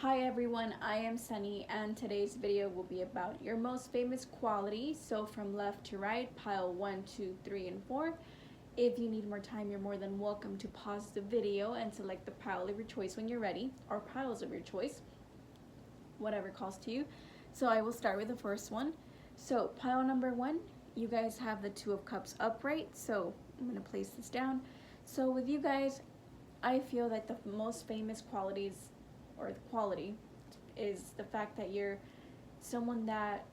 Hi everyone, I am Sunny and today's video will be about your most famous qualities. So from left to right, pile 1, 2, 3, and 4. If you need more time, you're more than welcome to pause the video and select the pile of your choice when you're ready, or piles of your choice, whatever calls to you. So I will start with the first one. So pile number 1, you guys have the Two of Cups upright. So I'm going to place this down. So with you guys, I feel that the most famous qualities or the quality is the fact that you're someone that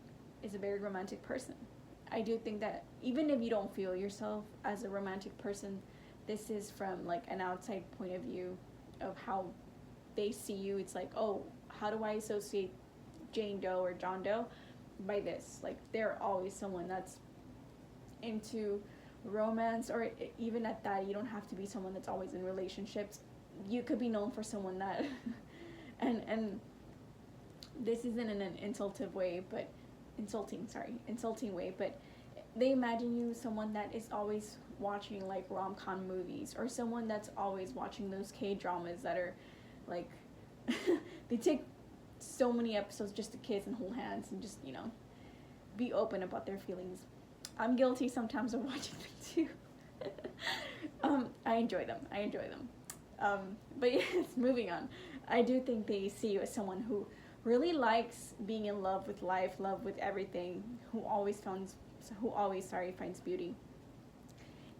is a very romantic person. I do think that even if you don't feel yourself as a romantic person, this is from like an outside point of view of how they see you. It's like, oh, how do I associate Jane Doe or John Doe by this? Like they're always someone that's into romance, or even at that, you don't have to be someone that's always in relationships. You could be known for someone that and this isn't in an insulting way, but they imagine you someone that is always watching like rom-com movies, or someone that's always watching those K-dramas that are like they take so many episodes just to kiss and hold hands and just, be open about their feelings. I'm guilty sometimes of watching them too. I enjoy them. But yes, moving on. I do think they see you as someone who really likes being in love with life, love with everything, who always finds beauty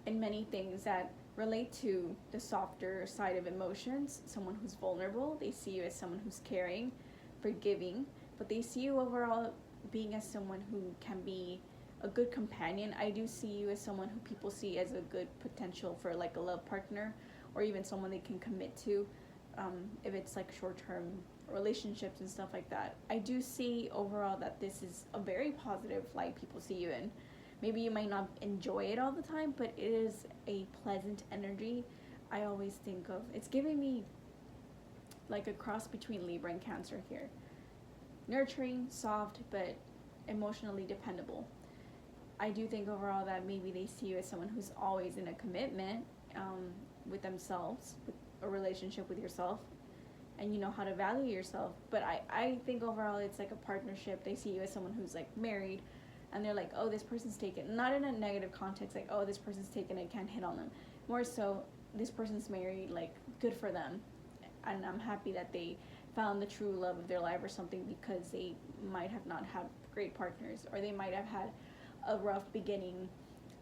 in many things that relate to the softer side of emotions. Someone who's vulnerable. They see you as someone who's caring, forgiving, but they see you overall being as someone who can be a good companion. I do see you as someone who people see as a good potential for like a love partner, or even someone they can commit to, if it's like short-term relationships and stuff like that. I do see overall that this is a very positive light people see you in. Maybe you might not enjoy it all the time, but it is a pleasant energy. I always think of, it's giving me like a cross between Libra and Cancer here. Nurturing, soft, but emotionally dependable. I do think overall that maybe they see you as someone who's always in a commitment with themselves, with a relationship with yourself, and you know how to value yourself. But I think overall it's like a partnership. They see you as someone who's like married, and they're like, oh, this person's taken. Not in a negative context, like, oh, this person's taken, I can't hit on them. More so, this person's married, like, good for them. And I'm happy that they found the true love of their life or something, because they might have not had great partners, or they might have had a rough beginning,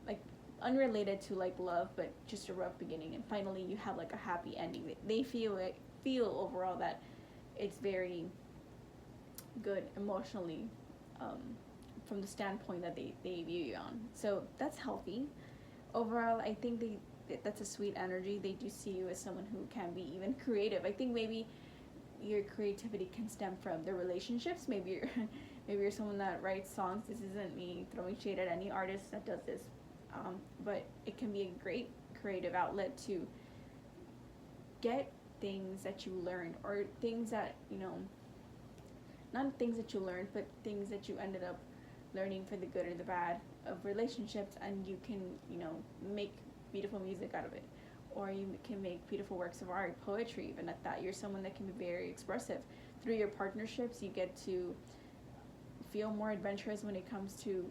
like unrelated to like love, but just a rough beginning, and finally you have like a happy ending. They feel overall that it's very good emotionally, from the standpoint that they view you on. So that's healthy. Overall, I think that's a sweet energy. They do see you as someone who can be even creative. I think maybe your creativity can stem from the relationships. Maybe you're someone that writes songs. This isn't me throwing shade at any artist that does this, but it can be a great creative outlet to get things that you learned, or things that, not things that you learned, but things that you ended up learning for the good or the bad of relationships, and you can, make beautiful music out of it. Or you can make beautiful works of art, poetry, even at that. You're someone that can be very expressive. Through your partnerships, you get to feel more adventurous when it comes to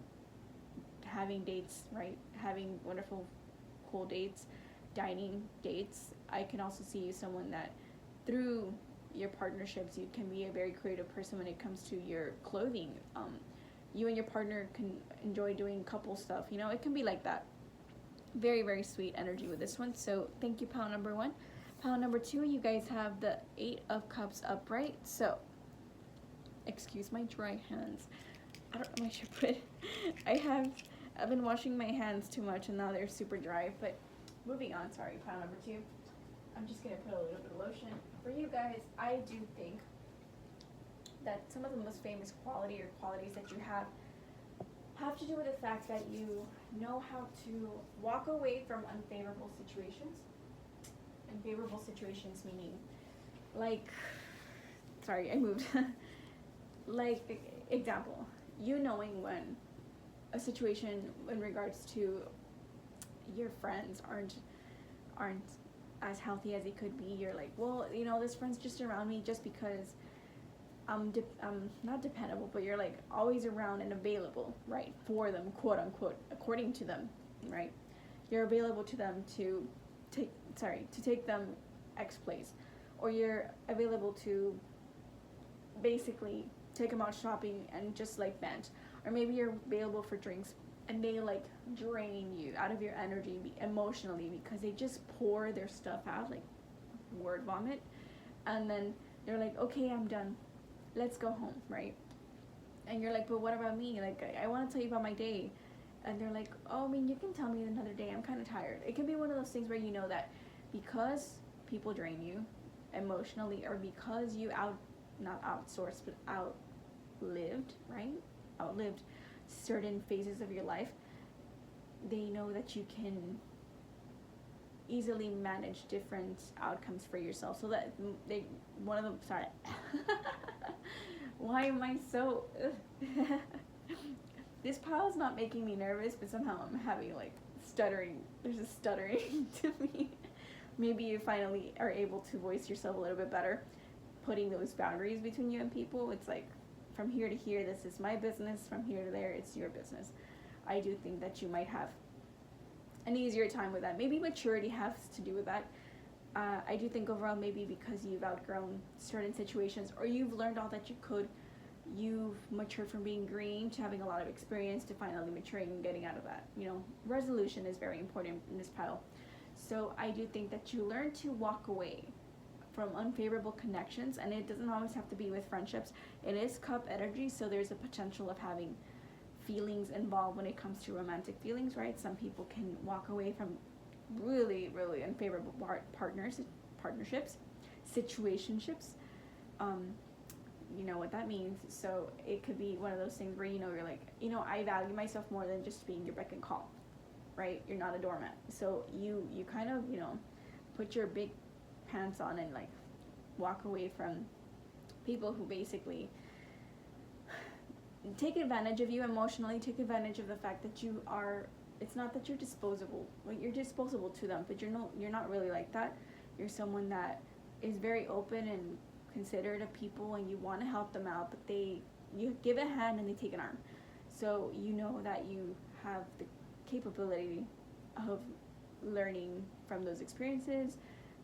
having dates, right? Having wonderful, cool dates, dining dates. I can also see you someone that through your partnerships, you can be a very creative person when it comes to your clothing. You and your partner can enjoy doing couple stuff. It can be like that. Very, very sweet energy with this one. So thank you, pile number 1. Pile number 2, you guys have the 8 of Cups upright. So excuse my dry hands. I don't know how I should put it. I've been washing my hands too much, and now they're super dry. But moving on, sorry, pile number 2. I'm just gonna put a little bit of lotion. For you guys, I do think that some of the most famous qualities that you have to do with the fact that you know how to walk away from unfavorable situations. Unfavorable situations meaning, like, sorry, I moved. Like, example, knowing when a situation in regards to your friends aren't as healthy as it could be. You're like, well, this friend's just around me just because not dependable, but you're like always around and available, right, for them, quote unquote, according to them, right? You're available to them to take them X place, or you're available to basically take them out shopping and just like vent, or maybe you're available for drinks and they like drain you out of your energy emotionally because they just pour their stuff out like word vomit, and then they're like, okay, I'm done, let's go home, right? And you're like, but what about me? Like, I want to tell you about my day. And they're like, oh, I mean, you can tell me another day, I'm kind of tired. It can be one of those things where you know that because people drain you emotionally, or because you not outsourced, but outlived, right? Outlived certain phases of your life, they know that you can easily manage different outcomes for yourself. So that one of them, sorry. Why am I so... This pile is not making me nervous, but somehow I'm having like stuttering. There's a stuttering to me. Maybe you finally are able to voice yourself a little bit better, putting those boundaries between you and people. It's like, from here to here, this is my business. From here to there, it's your business. I do think that you might have an easier time with that. Maybe maturity has to do with that. I do think overall, maybe because you've outgrown certain situations, or you've learned all that you could, you've matured from being green to having a lot of experience to finally maturing and getting out of that. Resolution is very important in this pile. So I do think that you learn to walk away from unfavorable connections, and it doesn't always have to be with friendships. It is cup energy, so there's a potential of having feelings involved when it comes to romantic feelings, right? Some people can walk away from really, really unfavorable partnerships, situationships. You know what that means. So it could be one of those things where you're like, I value myself more than just being your beck and call, right? You're not a doormat. So you kind of, put your big pants on and like walk away from people who basically take advantage of you emotionally, take advantage of the fact that it's not that you're disposable. Like, you're disposable to them, but you're not really like that. You're someone that is very open and considerate of people, and you want to help them out, but you give a hand and they take an arm. So you know that you have the capability of learning from those experiences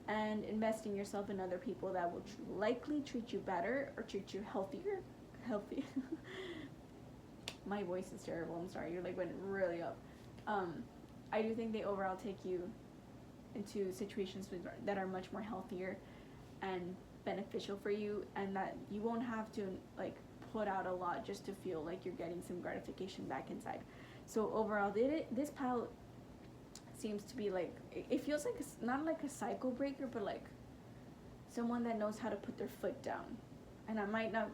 and investing yourself in other people that will likely treat you better or treat you healthy. My voice is terrible, I'm sorry, you're like went really up. I do think they overall take you into situations that are much more healthier and beneficial for you, and that you won't have to like put out a lot just to feel like you're getting some gratification back inside. So overall, this pile seems to be like, it feels like not like a cycle breaker, but like someone that knows how to put their foot down. And I might not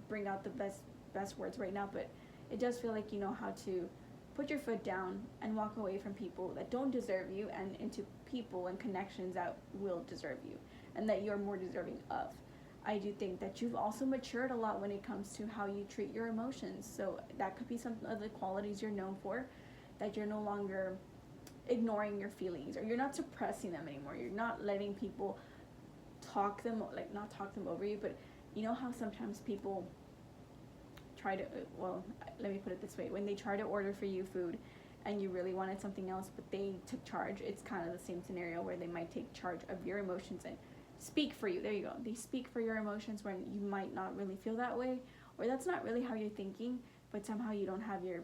bring out the best words right now, but it does feel like you know how to put your foot down and walk away from people that don't deserve you, and into people and connections that will deserve you and that you're more deserving of. I do think that you've also matured a lot when it comes to how you treat your emotions. So that could be some of the qualities you're known for, that you're no longer ignoring your feelings, or you're not suppressing them anymore. You're not letting people not talk them over you, but you know how sometimes people try to, let me put it this way, when they try to order for you food and you really wanted something else, but they took charge, it's kind of the same scenario where they might take charge of your emotions and speak for you. There you go. They speak for your emotions when you might not really feel that way, or that's not really how you're thinking, but somehow you don't have your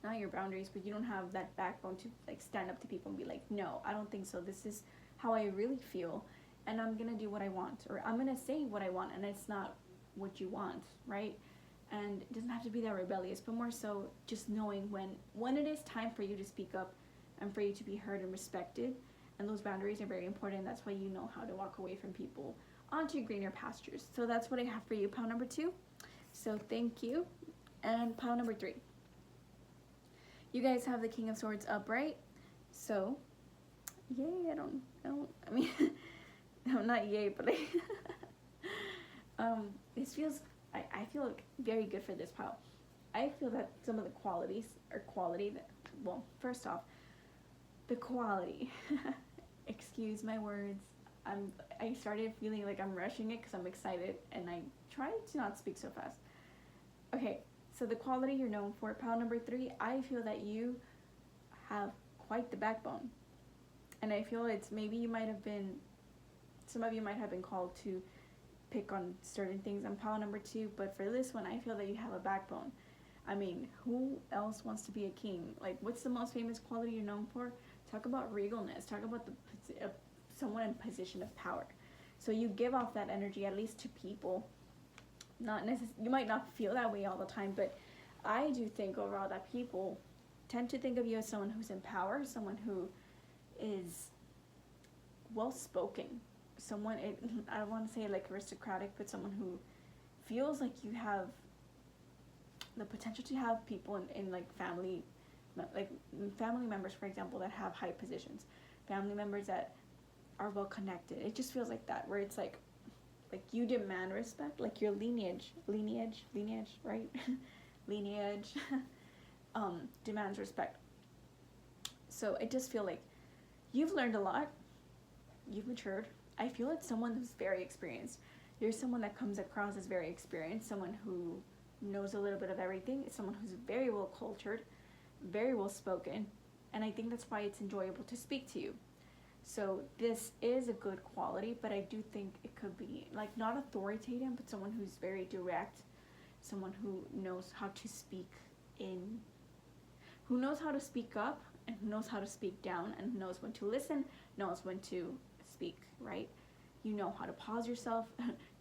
not your boundaries, but you don't have that backbone to like stand up to people and be like, no, I don't think so. This is how I really feel, and I'm gonna do what I want, or I'm gonna say what I want, and it's not what you want, right? And it doesn't have to be that rebellious, but more so just knowing when it is time for you to speak up and for you to be heard and respected. And those boundaries are very important. That's why you know how to walk away from people onto greener pastures. So that's what I have for you, pile number 2. So thank you. And pile number 3. You guys have the King of Swords upright. So, yay, I mean, no, not yay, but this feels, I feel like very good for this pile. I feel that some of the first off, the quality, excuse my words, I started feeling like I'm rushing it because I'm excited, and I try to not speak so fast. Okay, so the quality you're known for, pile number 3, I feel that you have quite the backbone. And I feel it's maybe you might have been, some of you might have been called to pick on certain things on pile number 2, but for this one, I feel that you have a backbone. I mean, who else wants to be a king? Like, what's the most famous quality you're known for? Talk about regalness. Talk about someone in position of power. So you give off that energy, at least to people. Not you might not feel that way all the time, but I do think overall that people tend to think of you as someone who's in power, someone who is well spoken, someone, I don't want to say like aristocratic, but someone who feels like you have the potential to have people in like family members, for example, that have high positions, family members that are well connected. It just feels like that, where it's like you demand respect, like your lineage, right? lineage demands respect. So I just feel like you've learned a lot, you've matured. I feel it's someone who's very experienced. You're someone that comes across as very experienced, someone who knows a little bit of everything. It's someone who's very well cultured, very well spoken, and I think that's why it's enjoyable to speak to you. So this is a good quality, but I do think it could be like not authoritative, but someone who's very direct, someone who knows how to speak who knows how to speak up, and who knows how to speak down, and who knows when to listen, knows when to speak, right? You know how to pause yourself.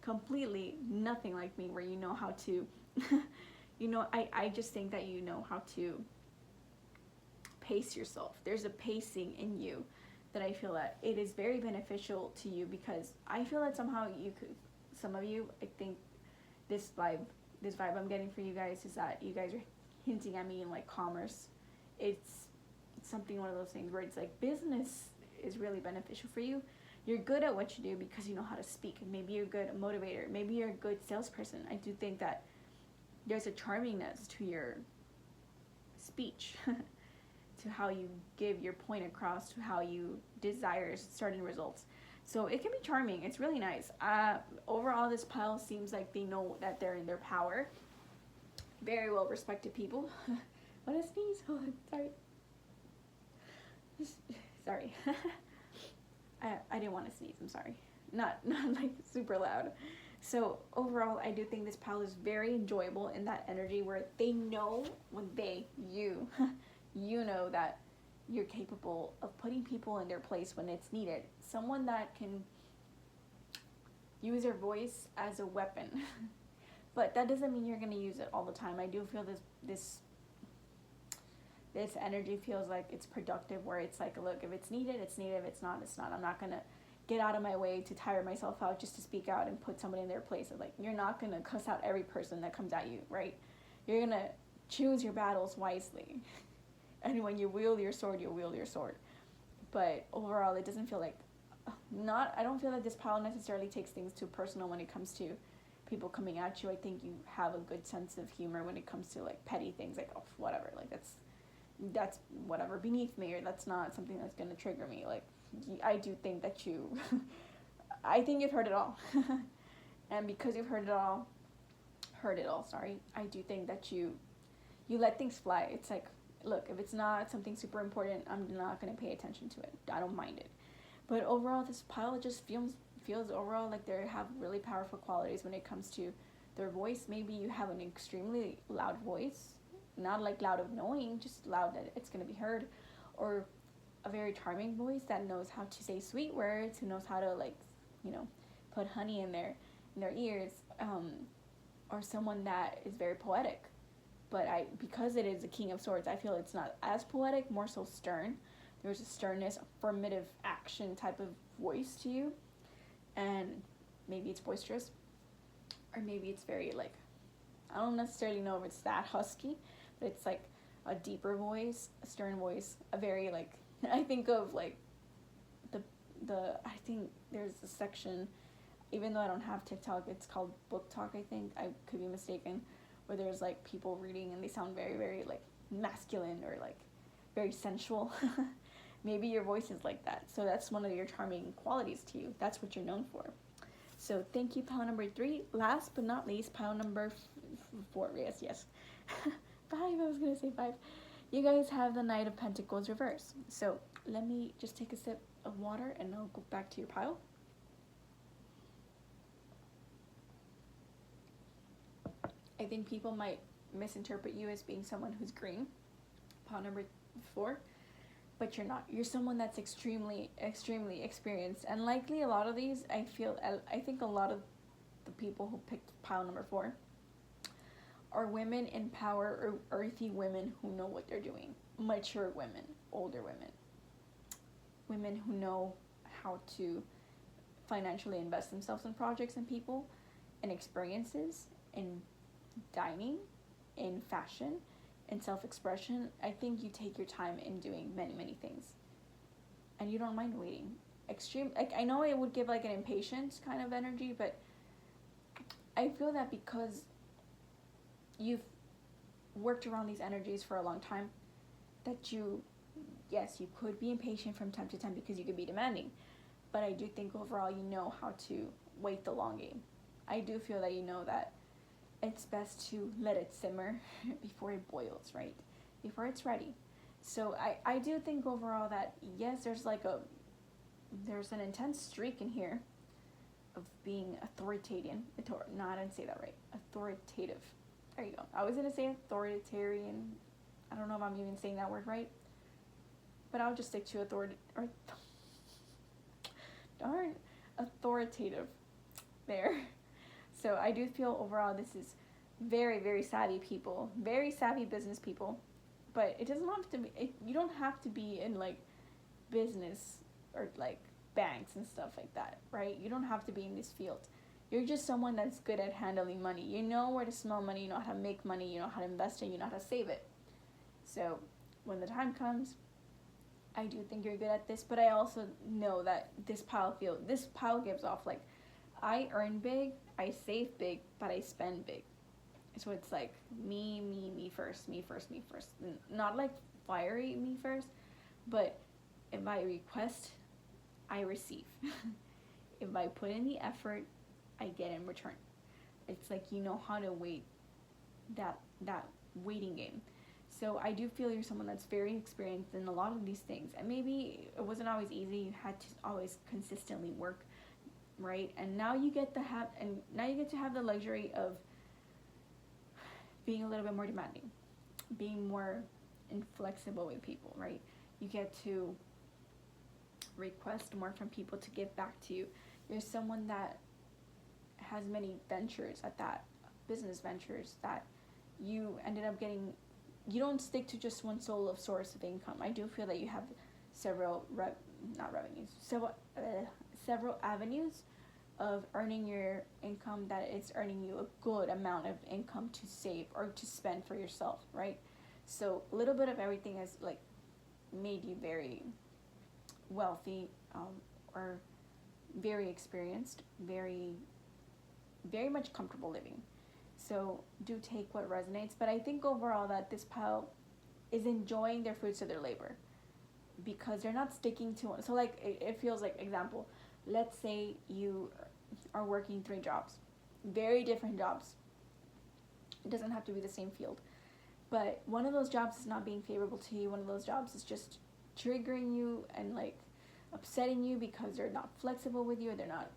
Completely nothing like me, where you know how to I just think that you know how to pace yourself. There's a pacing in you that I feel that it is very beneficial to you, because I feel that somehow some of you, I think this vibe I'm getting for you guys is that you guys are hinting at me in like commerce. It's something, one of those things where it's like business is really beneficial for you. You're good at what you do because you know how to speak. Maybe you're a good motivator. Maybe you're a good salesperson. I do think that there's a charmingness to your speech, to how you give your point across, to how you desire certain results. So it can be charming. It's really nice. Overall, this pile seems like they know that they're in their power. Very well respected people. What a sneeze. Oh, sorry. Sorry. I didn't want to sneeze. I'm sorry. Not like super loud. So overall, I do think this pile is very enjoyable in that energy where they know when you know that you're capable of putting people in their place when it's needed. Someone that can use their voice as a weapon. But that doesn't mean you're going to use it all the time. I do feel this energy feels like it's productive, where it's like, look, if it's needed, it's needed. If it's not, it's not. I'm not going to get out of my way to tire myself out just to speak out and put somebody in their place. Like, you're not going to cuss out every person that comes at you, right? You're going to choose your battles wisely. And when you wield your sword, you wield your sword. But overall, it doesn't feel like, I don't feel that this pile necessarily takes things too personal when it comes to people coming at you. I think you have a good sense of humor when it comes to like petty things, like, oh, whatever, like that's whatever beneath me, or that's not something that's going to trigger me. Like, I do think that I think you've heard it all. And because you've heard it all, I do think that you let things fly. It's like, look, if it's not something super important, I'm not going to pay attention to it. I don't mind it. But overall, this pile just feels overall like they have really powerful qualities when it comes to their voice. Maybe you have an extremely loud voice, not like loud of annoying, just loud that it's going to be heard, or a very charming voice that knows how to say sweet words, who knows how to put honey in their ears, or someone that is very poetic. But because it is a King of Swords, I feel it's not as poetic, more so stern. There's a sternness, affirmative action type of voice to you. And maybe it's boisterous, or maybe it's very I don't necessarily know if it's that husky, but it's like a deeper voice, a stern voice, a very I think of I think there's a section, even though I don't have TikTok, it's called Book Talk, I think, I could be mistaken, where there's people reading and they sound very, very masculine, or very sensual. Maybe your voice is like that. So that's one of your charming qualities to you. That's what you're known for. So thank you, pile number 3. Last but not least, pile number 4. Yes. 5, I was going to say 5. You guys have the Knight of Pentacles reverse. So let me just take a sip of water and I'll go back to your pile. I think people might misinterpret you as being someone who's green, pile number 4, but you're not. You're someone that's extremely experienced, and likely a lot of these, I think a lot of the people who picked pile number 4 are women in power, or earthy women who know what they're doing, mature women, older women who know how to financially invest themselves in projects and people and experiences, in dining, in fashion, in self-expression. I think you take your time in doing many things, and you don't mind waiting. I know it would give like an impatient kind of energy, but I feel that because you've worked around these energies for a long time, that you could be impatient from time to time because you could be demanding, but I do think overall you know how to wait the long game. I do feel that you know that it's best to let it simmer before it boils, right? Before it's ready. So I do think overall that, yes, there's an intense streak in here of being authoritarian. No, I didn't say that right. Authoritative. There you go. I was going to say authoritarian. I don't know if I'm even saying that word right, but I'll just stick to authoritative there. So I do feel overall this is very savvy people, very savvy business people, but it doesn't have to be, you don't have to be in like business or like banks and stuff like that, right? You don't have to be in this field. You're just someone that's good at handling money. You know where to smell money, you know how to make money, you know how to invest it, you know how to save it. So when the time comes, I do think you're good at this, but I also know that this pile gives off like, I earn big, I save big, but I spend big. So it's like me first. Not like fiery me first, but if I request, I receive. If I put in the effort, I get in return. It's like you know how to wait that waiting game. So I do feel you're someone that's very experienced in a lot of these things. And maybe it wasn't always easy. You had to always consistently work, right? And now you get to have the luxury of being a little bit more demanding, being more inflexible with people, right? You get to request more from people to give back to you. You're someone that has many ventures at that, business ventures that you ended up getting. You don't stick to just one sole of source of income. I do feel that you have several avenues of earning your income, that it's earning you a good amount of income to save or to spend for yourself, right? So a little bit of everything has like made you very wealthy, or very experienced, very much comfortable living. So do take what resonates, but I think overall that this pile is enjoying their fruits of their labor, because they're not sticking to one. So like it feels like, example, let's say you are working 3 jobs, very different jobs. It doesn't have to be the same field, but one of those jobs is not being favorable to you. One of those jobs is just triggering you and like upsetting you because they're not flexible with you, or they're not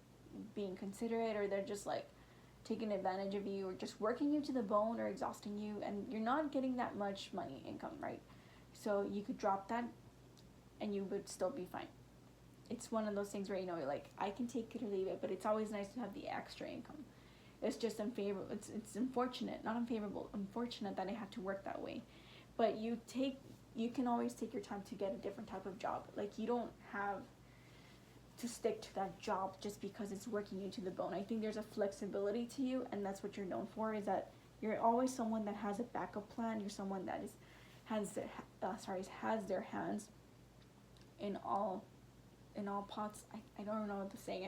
being considerate, or they're just like taking advantage of you, or just working you to the bone, or exhausting you, and you're not getting that much money income, right? So you could drop that and you would still be fine. It's one of those things where, you know, like, I can take it or leave it, but it's always nice to have the extra income. It's just unfavorable. It's unfortunate, not unfavorable, unfortunate that I have to work that way. But you can always take your time to get a different type of job. Like, you don't have to stick to that job just because it's working you to the bone. I think there's a flexibility to you, and that's what you're known for, is that you're always someone that has a backup plan. You're someone that has their hands in all pots. I don't know what to say.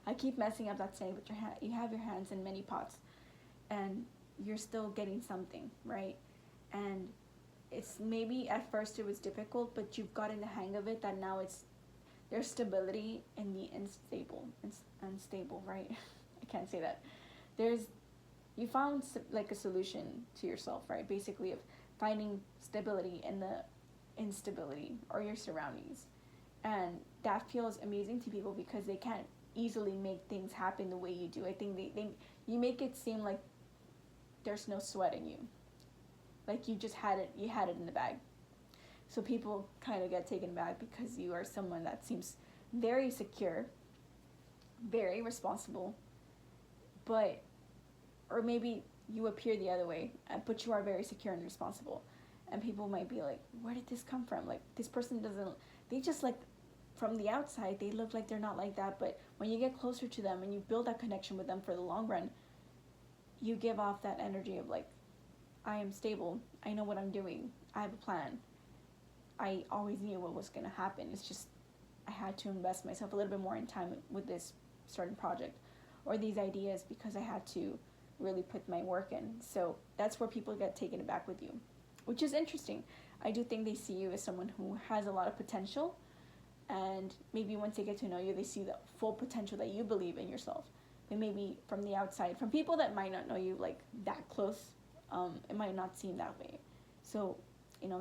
I keep messing up that saying, but you have your hands in many pots, and you're still getting something, right? And it's maybe at first it was difficult, but you've gotten the hang of it, that now it's there's stability in the unstable, right? I can't say that. There's you found like a solution to yourself, right? Basically of finding stability in the instability or your surroundings. And that feels amazing to people because they can't easily make things happen the way you do. I think they you make it seem like there's no sweat in you. Like you had it in the bag. So people kind of get taken back because you are someone that seems very secure, very responsible, but or maybe you appear the other way, but you are very secure and responsible. And people might be like, where did this come from? Like, this person doesn't, they just like, from the outside, they look like they're not like that. But when you get closer to them and you build that connection with them for the long run, you give off that energy of like, I am stable. I know what I'm doing. I have a plan. I always knew what was going to happen. It's just, I had to invest myself a little bit more in time with this certain project or these ideas because I had to really put my work in. So that's where people get taken aback with you, which is interesting. I do think they see you as someone who has a lot of potential, and maybe once they get to know you, they see the full potential that you believe in yourself. But maybe from the outside, from people that might not know you like that close, it might not seem that way. So,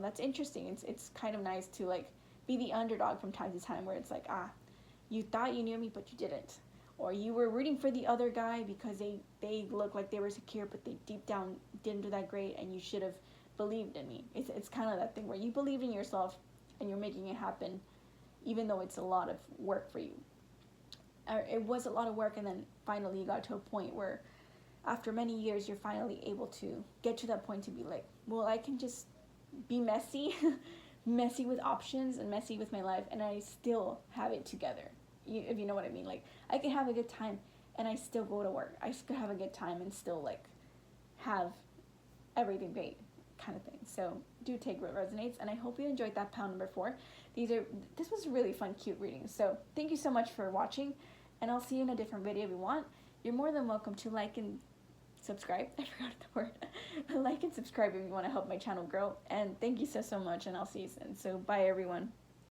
that's interesting. It's kind of nice to like be the underdog from time to time, where it's like, you thought you knew me, but you didn't. Or you were rooting for the other guy because they looked like they were secure, but they deep down didn't do that great, and you should have believed in me. It's kind of that thing where you believed in yourself and you're making it happen, even though it's a lot of work for you. It was a lot of work, and then finally you got to a point where after many years you're finally able to get to that point to be like, well, I can just be messy, messy with options and messy with my life, and I still have it together. If you know what I mean. Like, I can have a good time and I still go to work. I could have a good time and still like have everything great, kind of thing. So do take what resonates, and I hope you enjoyed that pound number 4. This was really fun, cute reading. So thank you so much for watching, and I'll see you in a different video if you want. You're more than welcome to like and subscribe. I forgot the word. Like and subscribe if you want to help my channel grow. And thank you so much, and I'll see you soon. So bye everyone.